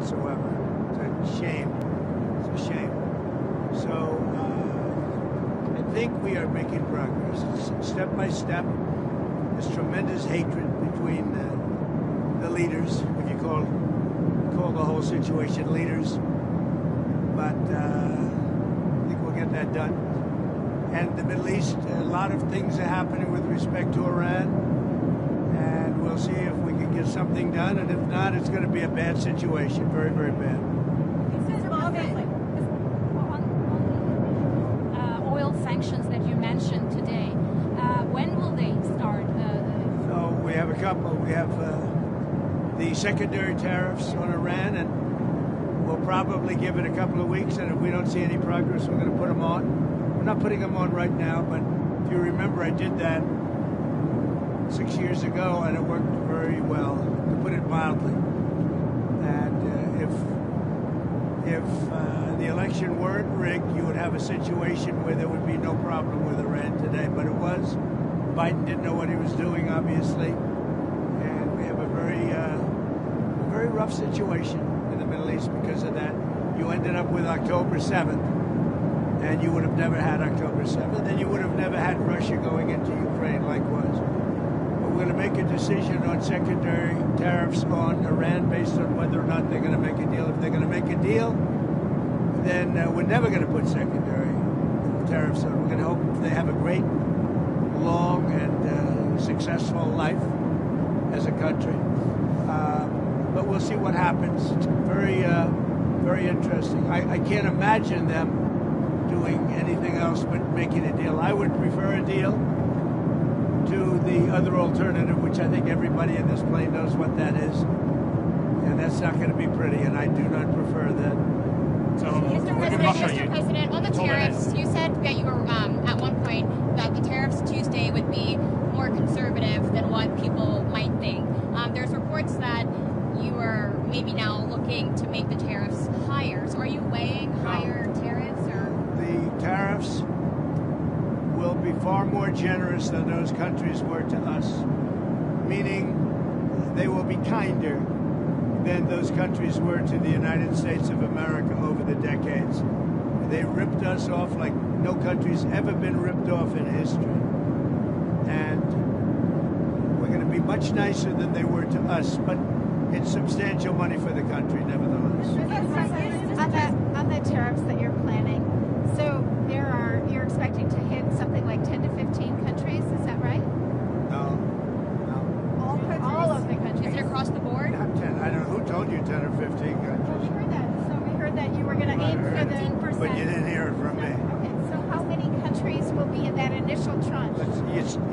whatsoever. It's a shame. It's a shame. So I think we are making progress. Step by step, there's tremendous hatred between the leaders, if you call the whole situation leaders. But I think we'll get that done. And the Middle East, a lot of things are happening with respect to Iran. And we'll see if we can get something done. And if not, it's going to be a bad situation. Very, very bad. Oil sanctions that you mentioned today, when will they start? So we have a couple. We have the secondary tariffs on Iran, and we'll probably give it a couple of weeks. And if we don't see any progress, we're going to put them on. We're not putting them on right now, but if you remember, I did that 6 years ago, and it worked very well, to put it mildly. And if the election weren't rigged, you would have a situation where there would be no problem with Iran today. But it was. Biden didn't know what he was doing, obviously, and we have a very rough situation in the Middle East because of that. You ended up with October 7th. And you would have never had October 7th, and you would have never had Russia going into Ukraine likewise. But we're going to make a decision on secondary tariffs on Iran based on whether or not they're going to make a deal. If they're going to make a deal, then we're never going to put secondary tariffs on. We're going to hope they have a great, long, and successful life as a country. But we'll see what happens. It's very interesting. I can't imagine them doing anything else but making a deal. I would prefer a deal to the other alternative, which I think everybody in this plane knows what that is. And that's not going to be pretty, and I do not prefer that. So, Mr. President, on the tariffs, you said that you were, at one point, that the tariffs Tuesday would be more conservative than what people might think. There's reports that you are maybe now looking to make the tariffs higher. So are you weighing higher tariffs? The tariffs will be far more generous than those countries were to us, meaning they will be kinder than those countries were to the United States of America over the decades. They ripped us off like no country's ever been ripped off in history. And we're going to be much nicer than they were to us, but it's substantial money for the country, nevertheless. On the tariffs that you're planning, so you're expecting to hit something like 10 to 15 countries, is that right? No. All of the countries. Is it across the board? Not 10. I don't know. Who told you 10 or 15 countries? Well, we heard that. So we heard that you were going to aim for the 10%. But you didn't hear it from me. Okay, so how many countries will be in that initial tranche?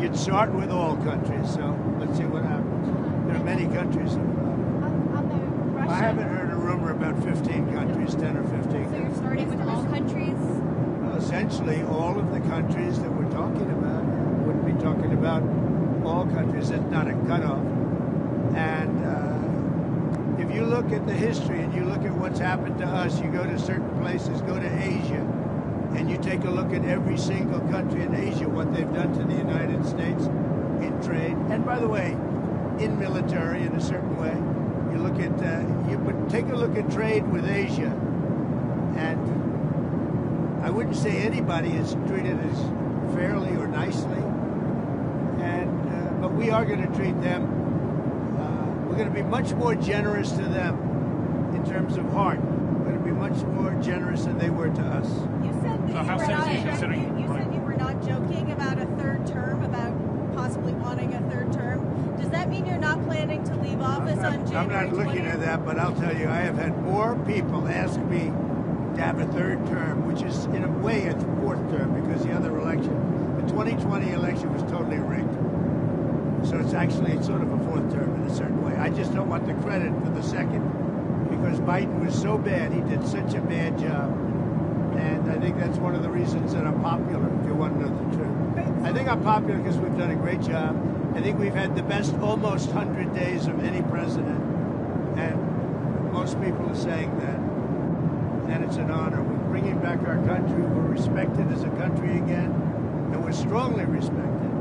You'd start with all countries, so let's see what happens. There are many countries. On the Russia? I haven't heard a rumor about 15 countries, 10 or 15. So you're starting with all countries? Essentially, all of the countries that we're talking about. Wouldn't be talking about all countries. That's not a cutoff. And if you look at the history and you look at what's happened to us, you go to certain places, go to Asia, and you take a look at every single country in Asia, what they've done to the United States in trade. And by the way, in military in a certain way. You look at, take a look at trade with Asia, and I wouldn't say anybody is treated as fairly or nicely, but we are going to treat them. We're going to be much more generous to them in terms of heart. We're going to be much more generous than they were to us. You said that you were not joking about a third term, about possibly wanting a third term. Does that mean you're not planning to leave office on January 20th? I'm not looking at that, but I'll tell you, I have had more people ask me to have a third term, which is in a way a fourth term, because the other election, the 2020 election, was totally rigged. So it's sort of a fourth term in a certain way. I just don't want the credit for the second, because Biden was so bad, he did such a bad job. And I think that's one of the reasons that I'm popular, if you want to know the truth. I think I'm popular because we've done a great job. I think we've had the best almost 100 days of any president. And most people are saying that. And it's an honor. We're bringing back our country. We're respected as a country again. And we're strongly respected.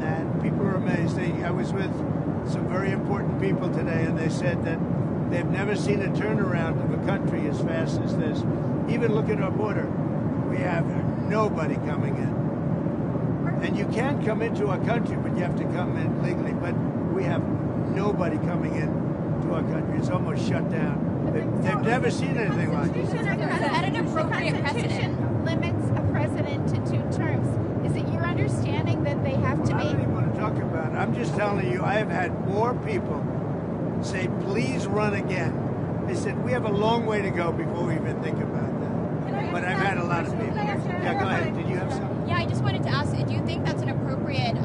And people are amazed. I was with some very important people today, and they said that They've never seen a turnaround of a country as fast as this. Even look at our border. We have nobody coming in. And you can come into our country, but you have to come in legally. But we have nobody coming in to our country. It's almost shut down. They've never seen anything like it. Is that an appropriate precedent? Limits a president to 2 terms. Is it your understanding that they have to I don't be? even want to talk about it. I'm just telling you, I have had more people say, please run again. They said, we have a long way to go before we even think about that. But I've had a lot of people. Yeah, go ahead. Did you have something? Yeah, I just wanted to ask, do you think that's an appropriate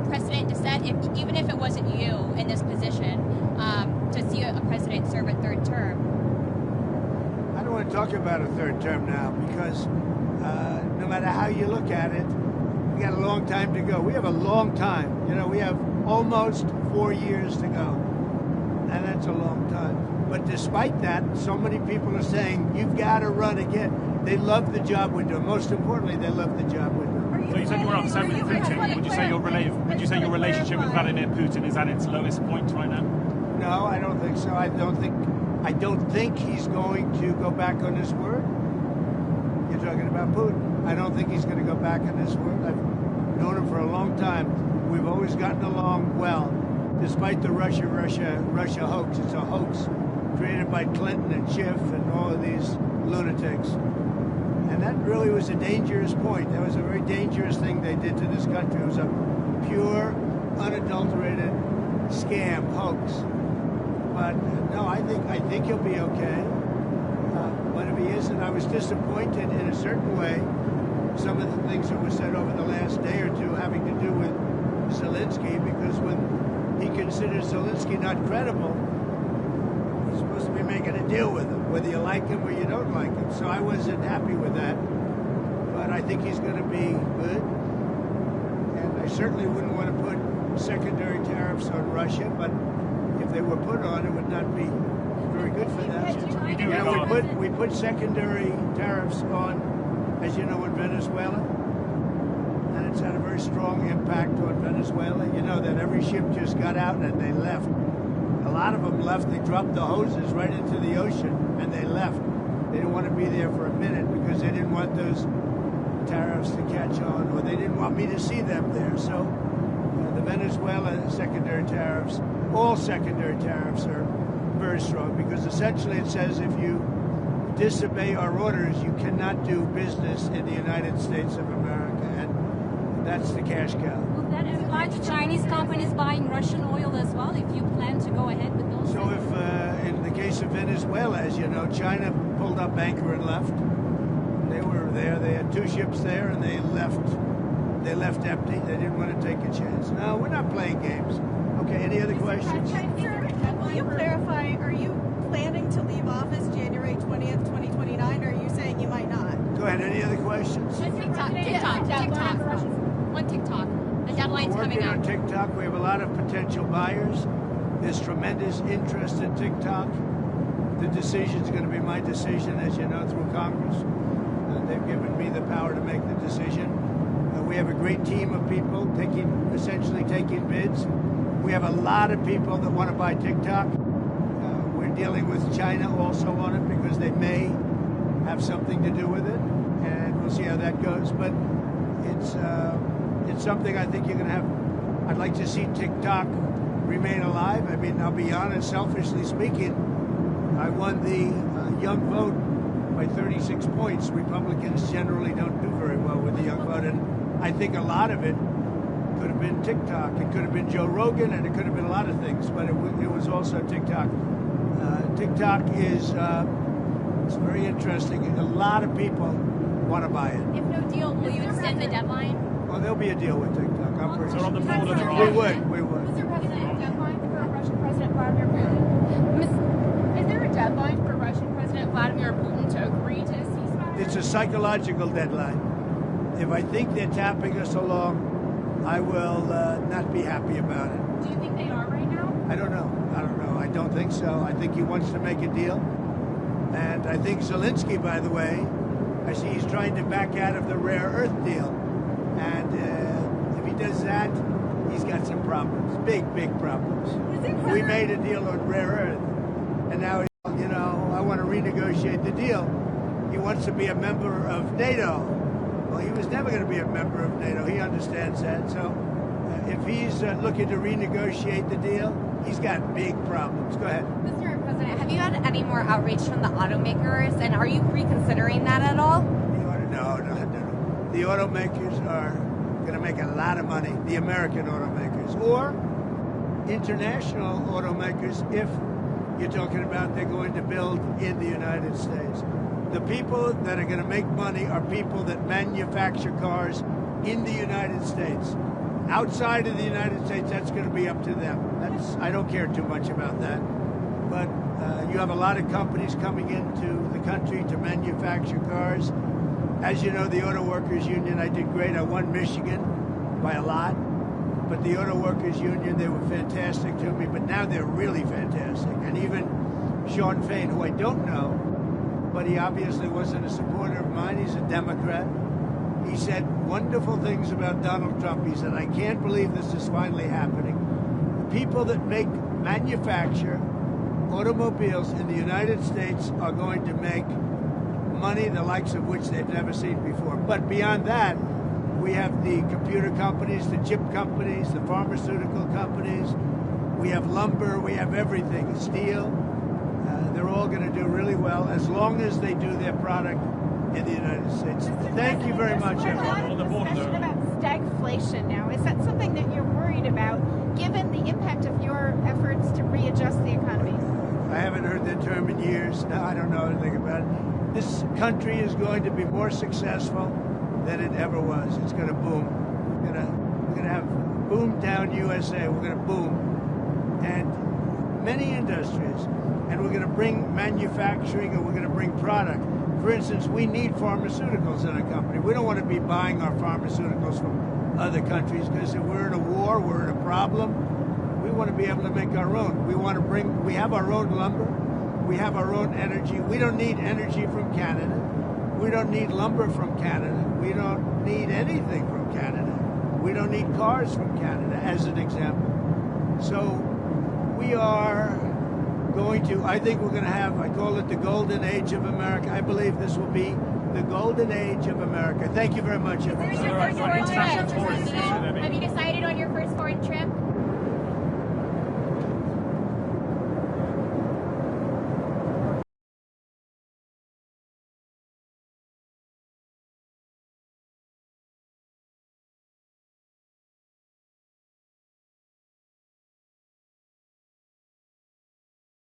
precedent to set, even if it wasn't you in this position, to see a president serve a 3rd term? I don't want to talk about a 3rd term now because no matter how you look at it, we got a long time to go. We have a long time. You know, we have almost 4 years to go. And that's a long time. But despite that, so many people are saying, you've got to run again. They love the job we're doing. Most importantly, they love the job we're doing. So you said you were upset with Putin. Would you say your relationship with Vladimir Putin is at its lowest point right now? No, I don't think so. I don't think he's going to go back on his word. You're talking about Putin. I don't think he's going to go back on his word. I've known him for a long time. We've always gotten along well, despite the Russia hoax. It's a hoax created by Clinton and Schiff and all of these lunatics. And that really was a dangerous point. That was a very dangerous thing they did to this country. It was a pure, unadulterated scam, hoax. But no, I think he'll be okay. But if he isn't, I was disappointed in a certain way. Some of the things that were said over the last day or two having to do with Zelensky, because when he considers Zelensky not credible, he's supposed to be making a deal with him, whether you like him or you don't like him. So I wasn't happy with that. But I think he's going to be good. And I certainly wouldn't want to put secondary tariffs on Russia, but if they were put on, it would not be very good for them. We put secondary tariffs on, as you know, in Venezuela, and it's had a very strong impact on Venezuela. You know that every ship just got out and they left. A lot of them left. They dropped the hoses right into the ocean and they left. They didn't want to be there for a minute because they didn't want those tariffs to catch on, or they didn't want me to see them there. So the Venezuela secondary tariffs, all secondary tariffs are very strong, because essentially it says if you disobey our orders, you cannot do business in the United States of America, and that's the cash cow. Will that apply to Chinese companies buying Russian oil as well, if you plan to go ahead with those? So if, in the case of Venezuela, as you know, China pulled up anchor and left. They were there, they had 2 ships there, and they left. They left empty. They didn't want to take a chance. No, we're not playing games. Okay, any other questions? Will you clarify, are you planning to leave office January 20th, 2029, or are you saying you might not? Go ahead, any other questions? TikTok. One TikTok. The deadline's We're coming working on up. TikTok. We have a lot of potential buyers. There's tremendous interest in TikTok. The decision's going to be my decision, as you know, through Congress. They've given me the power to make the decision. We have a great team of people essentially taking bids. We have a lot of people that want to buy TikTok. We're dealing with China also on it because they may have something to do with it, and we'll see how that goes. But it's something I think you're going to have. I'd like to see TikTok remain alive. I mean, I'll be honest, selfishly speaking, I won the young vote by 36 points. Republicans generally don't do very well with the young vote, and I think a lot of it could have been TikTok. It could have been Joe Rogan, and it could have been a lot of things, but it was also TikTok. TikTok is it's very interesting. A lot of people want to buy it. If no deal, will you extend the deadline? Well, there'll be a deal with TikTok. I'm pretty So on the sure. border there are... We would. Is there a deadline for Russian President Vladimir Putin? Is there a deadline for Russian President Vladimir Putin to agree to a ceasefire? It's a psychological deadline. If I think they're tapping us along, I will not be happy about it. Do you think they are right now? I don't know. I don't think so. I think he wants to make a deal. And I think Zelensky, by the way, I see he's trying to back out of the rare earth deal. And if he does that, he's got some problems. Big problems. We made a deal on rare earth. and now, I want to renegotiate the deal. He wants to be a member of NATO. Well, he was never going to be a member of NATO. He understands that. So if he's looking to renegotiate the deal, he's got big problems. Go ahead. Mr. President, have you had any more outreach from the automakers, and are you reconsidering that at all? No. The automakers are going to make a lot of money, the American automakers, or international automakers if you're talking about they're going to build in the United States. The people that are going to make money are people that manufacture cars in the United States. Outside of the United States, that's going to be up to them. I don't care too much about that. But you have a lot of companies coming into the country to manufacture cars. As you know, the Auto Workers Union, I did great. I won Michigan by a lot. But the Auto Workers Union, they were fantastic to me. But now they're really fantastic. And even Sean Fain, who I don't know, but he obviously wasn't a supporter of mine. He's a Democrat. He said wonderful things about Donald Trump. He said, I can't believe this is finally happening. The people that manufacture automobiles in the United States are going to make money the likes of which they've never seen before. But beyond that, we have the computer companies, the chip companies, the pharmaceutical companies. We have lumber. We have everything, steel. They're all going to do really well as long as they do their product in the United States. Thank you very much, everyone. There's a lot of discussion about stagflation now. Is that something that you're worried about, given the impact of your efforts to readjust the economy? I haven't heard that term in years. No, I don't know anything about it. This country is going to be more successful than it ever was. It's going to boom. We're going to have boom down USA. We're going to boom. And many industries. And we're going to bring manufacturing, and we're going to bring product. For instance, we need pharmaceuticals in our company. We don't want to be buying our pharmaceuticals from other countries, because if we're in a war, we're in a problem. We want to be able to make our own. We have our own lumber. We have our own energy. We don't need energy from Canada. We don't need lumber from Canada. We don't need anything from Canada. We don't need cars from Canada, as an example. So we are I think we're going to have, I call it the golden age of America. I believe this will be the golden age of America. Thank you very much, everyone. Have you decided on your first foreign trip?